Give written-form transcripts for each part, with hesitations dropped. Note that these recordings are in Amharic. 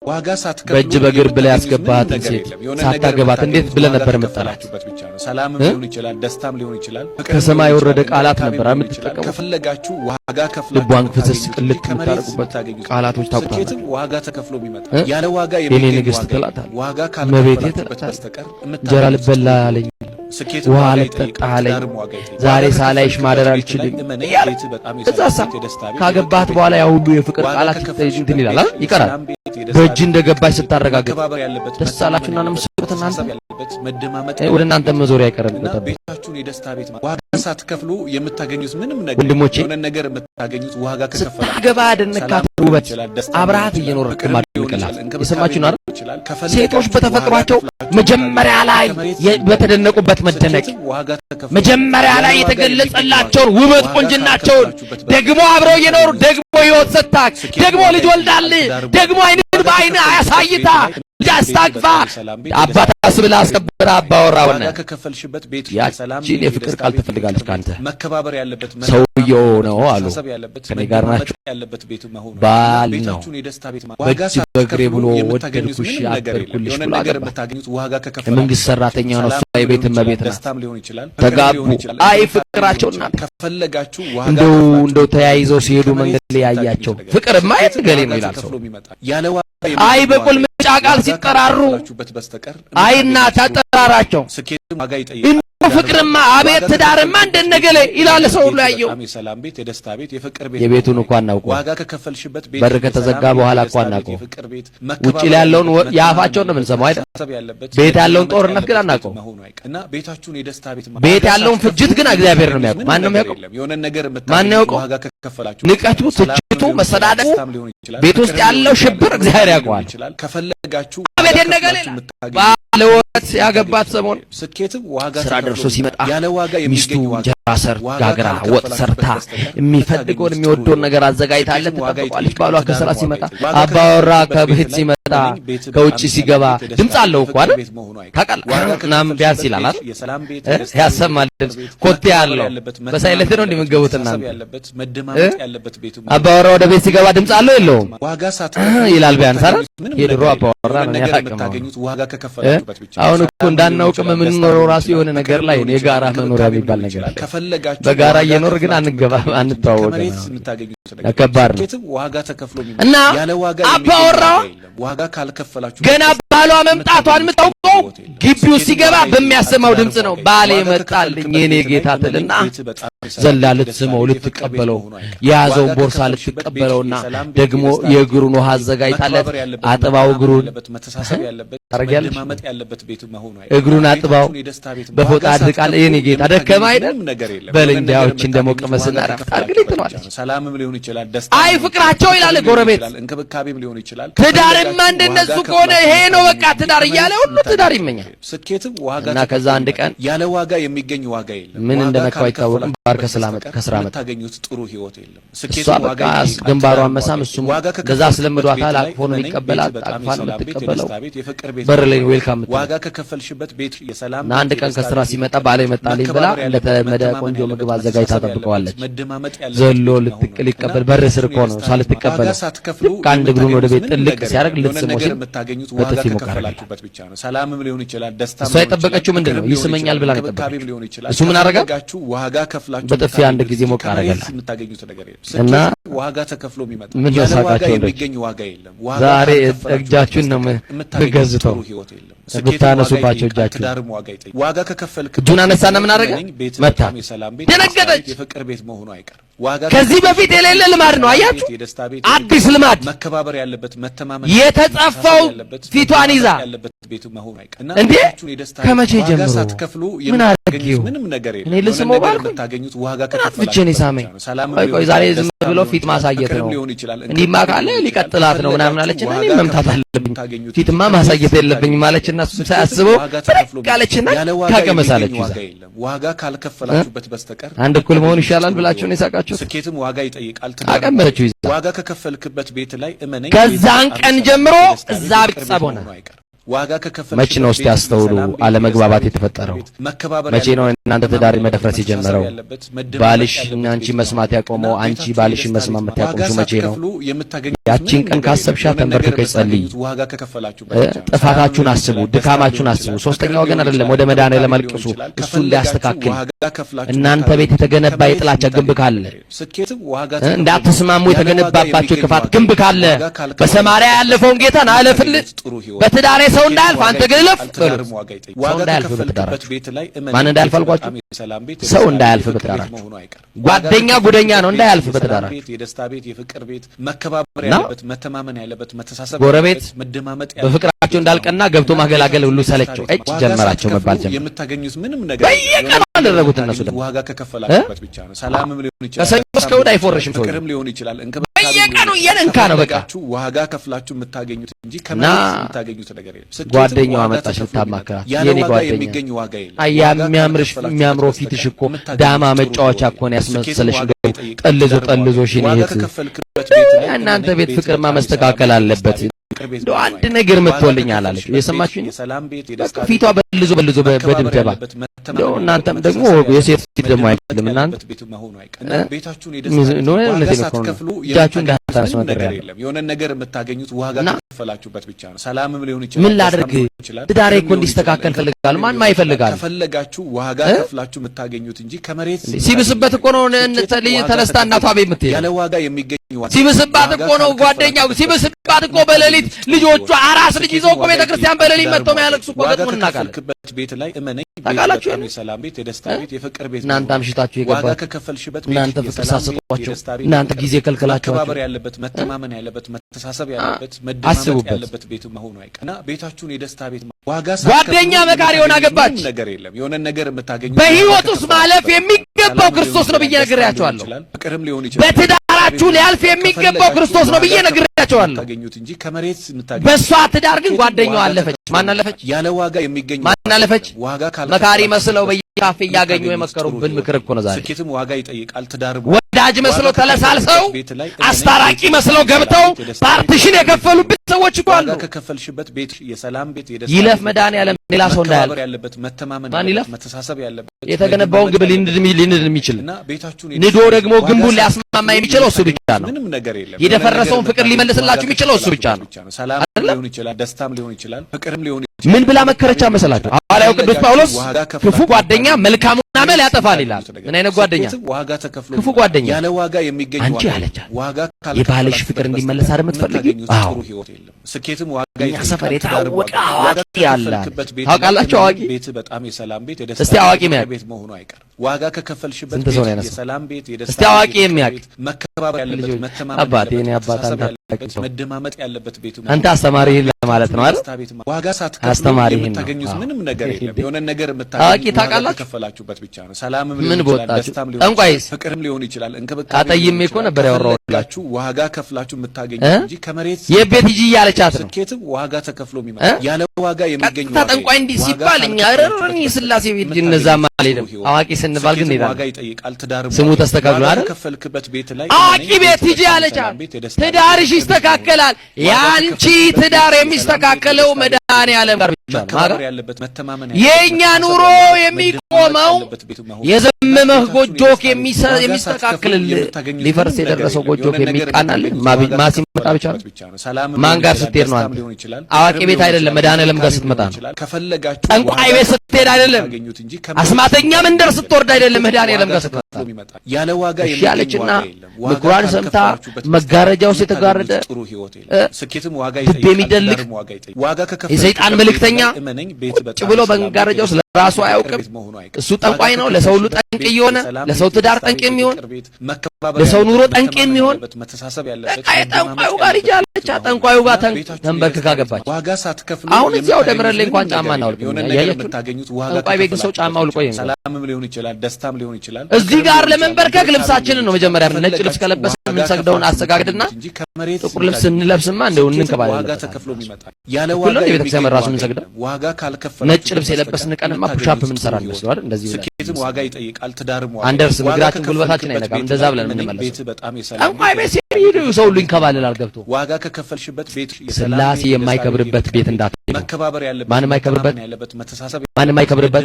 ዋጋ ሳትከፍሉ በእጅ በግር ብለ ያስገባትን ሴት ሳታገባት እንዴት ብለ ነበር መጣላት? ሰላምም ሊሆን ይችላል፣ ደስታም ሊሆን ይችላል። ከሰማይ ወረደ ቃላት ነበር የምትጠቀሙ። ከፈለጋችሁ ዋጋ ከፍላችሁ ልቧን ፍስስ ቅልጥ የምታደርጉበት ቃላቶች ታውቁታላችሁ። ዋጋ ተከፍሎ የሚመጣ ያለ ዋጋ የኔ ንግስት ትላታል። ዋጋ መቤቴ ካልተከፈለበት በስተቀር እንጀራ ልበላ አለኝ፣ ውሃ ልጠጣ አለኝ፣ ዛሬ ሳላይሽ ማደር አልችልም። እዛሳ ካገባት በኋላ ያ ሁሉ የፍቅር ቃላት እንትን ይላል ይቀራል። በእጅ እንደገባች ስታረጋግጥ ደስ አላችሁና ነው የምትስቁት እናንተ። ወደ እናንተ መዞሪያ አይቀርም። ቤታችሁን የደስታ ቤት ዋጋ ሳትከፍሉ የምታገኙት ምንም ነገር ወንድሞቼ የሆነ ነገር የምታገኙት ዋጋ ከከፈላችሁ ስታገባ ደነካት ውበት አብራሃት እየኖርክ ማድረግላት የሰማችሁ ነው አይደል? ሴቶች በተፈጥሯቸው መጀመሪያ ላይ በተደነቁበት መደነቅ መጀመሪያ ላይ የተገለጸላቸውን ውበት ቁንጅናቸውን ደግሞ አብረው እየኖሩ ደግሞ ህይወት ሰጣክ ደግሞ ልጅ ወልዳል ደግሞ አይንን በአይን አያሳይታ ያስታቅፋ አባታስ ብላ አስከብራ አባወራውና ከከፈልሽበት ቤት ያቺን የፍቅር ቃል ትፈልጋለች ካንተ መከባበር ያለበት ሰውየው ነው አሉ ከኔ ጋር ናቸው ባል ነው በእጅ በእግሬ ብሎ ወደድኩሽ አደርኩልሽ ብሎ የምታገኙት ዋጋ ከከፈላችሁ የመንግስት ሰራተኛ ነው እሷ የቤት እመቤት ናት። ተጋቡ አይ ፍቅራቸውና ከፈለጋችሁ እንደው ተያይዘው ሲሄዱ መንገድ ላይ ያያቸው ፍቅር ማየት ገሌ ነው ይላል ሰው አይ በቁል ምጫ ቃል ሲጠራሩ አይና ተጠራራቸው ፍቅርማ አቤት ትዳርማ እንደነገለ ይላል ሰው ሁሉ ያየው። የቤቱን እንኳን እናውቀው በር ከተዘጋ በኋላ እንኳን እናውቀው። ውጪ ላይ ያለውን ያፋቸውን ነው የምንሰማው አይደል? ቤት ያለውን ጦርነት ግን አናውቀው። ቤት ያለውን ፍጅት ግን እግዚአብሔር ነው የሚያውቀው። ማን ነው የሚያውቀው? ማን ነው ያውቀው? ንቀቱ፣ ትችቱ፣ መሰዳደቡ ቤት ውስጥ ያለው ሽብር እግዚአብሔር ያውቀዋል። ቤት እንደገለ ባለወት ያገባት ሰሞን ስራ ደርሶ ሲመጣ ሚስቱ እንጀራ ጋግራ ወጥ ሰርታ የሚፈልገውን የሚወደውን ነገር አዘጋጅታለት ተጠብቋለች። ባሏ ከስራ ሲመጣ አባወራ ከቤት ሲመጣ ከውጪ ሲገባ ድምጽ አለው እኮ አይደል? ታውቃለህ? እናም ቢያንስ ይላል ያሰማል ኮቴ ያለው በሳይለት ነው እንደምገቡትና አባወራ ወደ ቤት ሲገባ ድምጽ አለው የለውም ይላል ቢያንስ አይደል? የድሮ አባወራ ነው ያቀመው። አሁን እኮ እንዳናውቅም የምንኖረው ራሱ የሆነ ነገር ላይ ነው የጋራ መኖሪያ የሚባል ነገር አለ። በጋራ እየኖር ግን አንገባም አንተዋወቅም። ከባድ ነው እና አባወራው ገና ባሏ መምጣቷን የምታውቀው ግቢው ሲገባ በሚያሰማው ድምጽ ነው። ባሌ መጣልኝ የኔ ጌታ ትልና ዘላ ልትስመው ልትቀበለው የያዘውን ቦርሳ ልትቀበለውና ደግሞ የእግሩን ውሃ አዘጋጅታለት አጥባው እግሩን ታረጋለች። እግሩን አጥባው በፎጣ አድርቃለ የኔ ጌታ ደከማ አይደል በልንዳዎች እንደሞቀ መስና ረፍት አርግልኝ ትሏለች። አይ ፍቅራቸው ይላል ጎረቤት ትዳርማ እንደነሱ ከሆነ ይሄ ነው በቃ ትዳር እያለ ሁሉ ትዳር ይመኛል። እና ከዛ አንድ ቀን ያለ ዋጋ የሚገኝ ዋጋ የለም። ምን እንደነካው አይታወቅም። ባርከ ሰላም ከስራ መጣ ታገኙት ጥሩ ህይወት የለም። እሷ በቃ ግንባሯን መሳም እሱም ገዛ ስለምዷታል። አቅፎ ነው የሚቀበላት፣ አቅፋ ነው የምትቀበለው። በር ላይ ዌልካም ዋጋ ከከፈልሽበት ቤት የሰላም አንድ ቀን ከስራ ሲመጣ ባለ መጣልኝ ብላ እንደተመደ ቆንጆ ምግብ አዘጋጅታ ተጠብቀዋለች። ዘሎ ልትቀበል በር ስር እኮ ነው ሳልትቀበል ከአንድ እግሩን ወደ ቤት ጥልቅ ሲያደርግ ልትስመው ሲል በጥፊ ሞከረላት። ሰላምም ሊሆን ይችላል ደስታ እሷ የጠበቀችው ምንድነው? ይስመኛል ብላ ነው የጠበቀችው። እሱ ምን አረጋ? በጥፊ አንድ ጊዜ ሞቅ አረጋላት እና ዋጋ ተከፍሎ የሚመጣ ምን ያሳቃቸው የሚገኝ ዋጋ የለም። ዛሬ እጃችሁን ነው የምትገዝተው ብታነሱባቸው እጃችሁ ዋጋ ከከፈልክ እጁን አነሳና ምን አረጋ? መታ ደነገጠች። የፍቅር ቤት መሆኑ አይቀር ከዚህ በፊት የሌለ ልማድ ነው። አያችሁ አዲስ ልማድ መከባበር ያለበት መተማመን የተጻፈው ፊቷን ይዛ እንዴ ከመቼ ጀምሮ ምን አረጋው? ምንም ነገር የለም። እኔ ልስመው ባልኩ ዋጋ ከከፈላችሁ ብቻ ነው ሳመኝ። ቆይ ዛሬ ዝም ብሎ ፊት ማሳየት ነው እንዲማ ካለ ሊቀጥላት ነው ምናምን አለችና እኔ መምታት አለብኝ ፊትማ ማሳየት የለብኝም ማለችና እሱ ሳያስበው ካለችና ካቀመሳለች ዋጋ ካልከፈላችሁበት በስተቀር አንድ እኩል መሆን ይሻላል ብላችሁ ነው የሳቃችሁ። ስኬትም ዋጋ ይጠይቃል። አቀመሰችው ይዛ ዋጋ ከከፈልክበት ቤት ላይ እመነኝ። ከዛን ቀን ጀምሮ እዛ ጸብ ሆነ። ዋጋ ከከፈለ መቼ ነው እስቲ አስተውሉ አለመግባባት የተፈጠረው? መቼ ነው እናንተ ትዳር መደፍረስ የጀመረው? ባልሽ አንቺ መስማት ያቆመው አንቺ ባልሽን መስማት ያቆምሽው መቼ ነው? ያቺን ቀን ካሰብሻት ተንበርከከሽ ጸልይ። ጥፋታችሁን አስቡ፣ ድካማችሁን አስቡ። ሶስተኛ ወገን አይደለም ወደ መድኃኒዓለም አልቅሱ፣ እሱ እንዲያስተካክል። እናንተ ቤት የተገነባ የጥላቻ ግንብ ካለ እንዳትስማሙ የተገነባባችሁ ክፋት ግንብ ካለ በሰማርያ ያለፈውን ጌታን አለፍልህ በትዳሬ ሰው እንዳያልፍ አንተ ግን ለፍ ሰው እንዳያልፍ በትዳራችሁ ማን እንዳያልፍ አልኳችሁ? ሰው እንዳያልፍ በትዳራችሁ። ጓደኛ ጉደኛ ነው እንዳያልፍ በትዳራችሁ። የደስታ ቤት፣ የፍቅር ቤት፣ መከባበር ያለበት፣ መተማመን ያለበት፣ መተሳሰብ ጎረቤት በፍቅራቸው እንዳልቀና ገብቶ ማገላገል ሁሉ ሰለቸው እጭ ጀመራቸው መባል ጀመረ። የምታገኙት ምንም ነገር በየቀኑ አደረጉት እነሱ ደግሞ ዋጋ ከከፈላችሁበት ብቻ ነው። ሰላምም ሊሆን ይችላል፣ ከሰኞ እስከ እሑድ አይፎርሽም፣ ፍቅርም ሊሆን ይችላል። በየቀኑ እየነንካ ነው በቃ ዋጋ ከፍላችሁ የምታገኙት እንጂ ከመሬት የምታገኙት ነገር የለም። ጓደኛዋ መጣች ልታማክራት፣ የኔ ጓደኛ አያ የሚያምረው ፊትሽ እኮ ዳማ መጫወቻ እኮ ነው ያስመሰለሽ፣ ጠልዞሽ እህት እናንተ ቤት ፍቅርማ መስተካከል አለበት። እንደው አንድ ነገር መጥቶልኛል አለች። የሰማችሁኝ? ፊቷ በልዞ በድብደባ እንደው እናንተም ደግሞ የሴት ፊት ደግሞ አይደለም እናንተ እጃችሁን እንዳታነሱ ነገር የለም። የሆነ ነገር የምታገኙት ዋጋ ከፈላችሁበት ብቻ ነው። ሰላምም ሊሆን ይችላል። ምን ላድርግ ትዳሬ እኮ እንዲስተካከል ፈልጋለሁ። ማን ማይፈልጋል? ከፈለጋችሁ ዋጋ ከፍላችሁ የምታገኙት እንጂ ከመሬት ሲብስበት እኮ ነው ተነስታ እናቷ ቤት የምትሄድ ያለ ዋጋ የሚገኝ ሲብስባት እኮ ነው ጓደኛው ሲብስባት እኮ በሌሊት ልጆቹ አራስ ልጅ ይዘው እኮ ቤተክርስቲያን በሌሊት መጥተው የሚያለቅሱ እኮ ገጥሞን እናውቃለን። ቤት ላይ እመነኝ ታውቃላችሁ። የሰላም ቤት፣ የደስታ ቤት፣ የፍቅር ቤት እናንተ አምሽታችሁ የገባችሁ ዋጋ ከከፈልሽበት እናንተ ፍቅር ሳሰጧቸው እናንተ ጊዜ ከልከላችሁ መከባበር ያለበት፣ መተማመን ያለበት፣ መተሳሰብ ያለበት፣ መደማመጥ ያለበት ቤት መሆኑ አይቀርና ቤታችሁን የደስታ ቤት ዋጋ ጓደኛ መካሪ ሆና ገባች። ነገር የለም። የሆነ ነገር የምታገኙት በህይወት ውስጥ ማለፍ የሚገባው ክርስቶስ ነው ብዬ ነግሬያቸዋለሁ። ፍቅርም ሊሆን ይችላል። በትዳራችሁ ሊያልፍ የሚገባው ክርስቶስ ነው ብዬ ነግሬያቸዋለሁ። ታገኙት እንጂ ከመሬት የምታገኙት በሷ ትዳር ግን ጓደኛዋ አለፈች። ማን አለፈች? ያለ ዋጋ የሚገኝ ማን አለፈች? ዋጋ ካለ መካሪ መስለው በየካፌ እያገኙ የመከሩብን ምክር እኮ ነው ዛሬ። ስኬትም ዋጋ ይጠይቃል። ትዳር ወዳጅ መስለው ተለሳልሰው አስታራቂ መስለው ገብተው ፓርቲሽን የከፈሉብን ሰዎች እኮ አሉ። ዋጋ ከከፈልሽበት ቤት የሰላም ቤት፣ የደስታ ይለፍ መድኃኒዓለም ሌላ ሰው እንዳያልፍ ያለበት፣ መተማመን ያለበት፣ መተሳሰብ ያለበት የተገነባውን ግንብ ሊንድ የሚችል ንዶ ደግሞ ግንቡን ሊያስማማ የሚችለው እሱ ብቻ ነው። ምንም ነገር የለም። የደፈረሰውን ፍቅር ሊመልስላችሁ የሚችለው እሱ ብቻ ነው። ሰላም ሊሆን ይችላል፣ ደስታም ሊሆን ይችላል፣ ፍቅርም ሊሆን ይችላል። ምን ብላ መከረቻ መሰላችሁ? ሐዋርያው ቅዱስ ጳውሎስ ክፉ ጓደኛ መልካሙን አመል ያጠፋል ይላል። ምን አይነት ጓደኛ? ክፉ ጓደኛ ያለ ዋጋ የሚገኝ አንቺ አለቻት። የባልሽ ፍቅር እንዲመለስ አይደል የምትፈልጊው? አዎ። ስኬትም ዋጋ እኛ ሰፈር የታወቀ አዋቂ ያለ ታውቃላችሁ? አዋቂ ቤት በጣም የሰላም ቤት፣ የደስታ እስቲ አዋቂ ቤት መሆኑ አይቀርም። ዋጋ ከከፈልሽበት የሰላም ቤት፣ የደስታ እስቲ አዋቂ የሚያውቅ መከባበር ያለበት፣ መተማመን አባቴ እኔ አባት መደማመጥ ያለበት ቤት አንተ አስተማሪ ለማለት ነው አይደል? ዋጋ ሳትከፍሉ የምታገኙት ምንም ነገር የለም። የሆነ ነገር የምታገኙት አዋቂ ታውቃላችሁ? ከፈላችሁበት ብቻ ነው። ሰላምም ምን ቦታችሁ? ጠንቋይስ ፍቅርም ሊሆን ይችላል። አጠይሜ እኮ ነበር ያወራሁላችሁ። ዋጋ ከፍላችሁ የምታገኙት እንጂ ከመሬት የቤት ሂጂ እያለቻት ነው። ስኬትም ዋጋ ተከፍሎ የሚመጣ ያለ ዋጋ የሚገኝ ቀጥታ ጠንቋይ እንዲህ ሲባል እኛ ረረኒ ስላሴ ቤት እነዛማ አልሄድም። አዋቂ ስንባል ግን ሄዳለሁ። ዋጋ ይጠይቃል። ትዳር ስሙ ተስተካክሎ አይደል? ከፈልክበት ቤት ላይ አዋቂ ቤት ሂጂ አለቻት። ትዳርሽ ይስተካከላል። ያንቺ ትዳር የሚስተካከለው መድኃኒዓለም ጋር ብቻ ነው። ያለበት መተማመን የኛ ኑሮ የሚቆመው የዘመመህ ጎጆክ የሚስተካከልልህ ሊፈርስ የደረሰው ጎጆክ የሚቃናልህ ማሲመጣ ብቻ ነው። ማን ጋር ስትሄድ ነው? አንተ አዋቂ ቤት አይደለም፣ መድኃኒዓለም ጋር ስትመጣ ነው። ጠንቋይ ቤት ስትሄድ አይደለም፣ አስማተኛ መንደር ስትወርድ አይደለም፣ መድኃኒዓለም ጋር ስትመጣ ያለ ዋጋ ያለችና ምክሯን ሰምታ መጋረጃው ውስጥ የተጋረደ ስኬትም ዋጋ ልብ የሚደልቅ የሰይጣን መልእክተኛ ቁጭ ብሎ በመጋረጃው ውስጥ ለራሱ አያውቅም። እሱ ጠንቋይ ነው። ለሰው ሁሉ ጠንቅ የሆነ ለሰው ትዳር ጠንቅ የሚሆን ለሰው ኑሮ ጠንቅ የሚሆን ጠንቋዩ ጋር ይጃለች። ጠንቋዩ ጋር ተንበርክካ ገባች። አሁን እዚያው ደምረ ላይ እንኳን ጫማ እናውልቅ ያያችሁ። ጠንቋይ ቤት ሰው ጫማ አውልቆ እዚህ ጋር ለመንበርከክ ልብሳችንን ነው መጀመሪያ ነጭ ልብስ ከለበስን የምንሰግደውን አሰጋግድና ጥቁር ልብስ እንለብስማ እንደው እንንከባለን። ያለ ዋጋ የቤተክርስቲያን ራሱ የምንሰግደው ነጭ ልብስ የለበስን ቀንማ ፑሻፕ ምን ሰራ ነው አይደል? እንደዚህ ስኬትም ዋጋ ይጠይቃል። ትዳርም ዋጋ አንደርስ እግራችን ጉልበታችን አይነካም። እንደዛ ብለን የምንመለሰው ጠንቋይ ቤት ሲሄዱ ሰው ሁሉ ይንከባለላል ገብቶ። ዋጋ ከከፈልሽበት ቤት ስላሴ የማይከብርበት ቤት እንዳትሄዱ። መከባበር ያለበት ማንም አይከብርበት መተሳሰብ ማንም አይከብርበት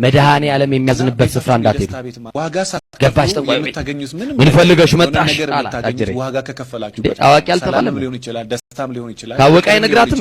መድኃኔ ዓለም የሚያዝንበት ስፍራ እንዳትሄዱ። ዋጋ ገባሽ? ጠንቋይ ቤት የምታገኙት ምን ፈልገሽ መጣሽ? ዋጋ ከከፈላችሁ አዋቂ አልተባለም ሊሆን ይችላል፣ ደስታም ሊሆን ይችላል። ካወቀ አይነግራትም።